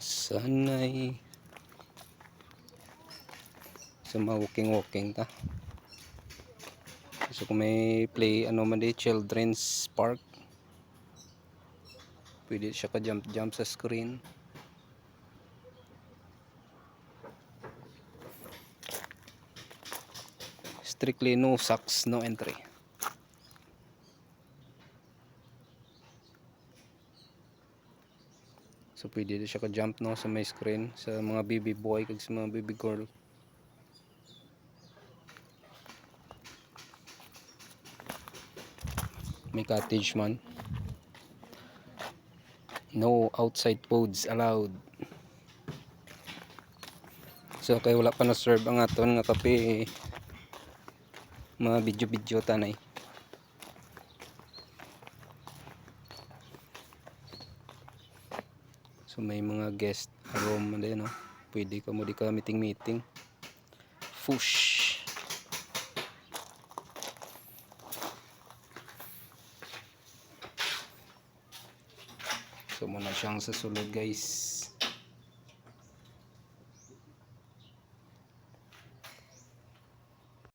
Sanay sa walking ta. So kung may play man di children's park, pwede siya ka jump sa screen. Strictly no socks, no entry. So pwede siya ka jump no sa may screen sa mga baby boy kag sa mga baby girl. May cottage man. No outside foods allowed. So kay wala pa na serve ang aton nga kape, mga video tanay. So may mga guest room din, no. Pwede ka mo di ka meeting. Fush. So muna siyang sa sulod, guys.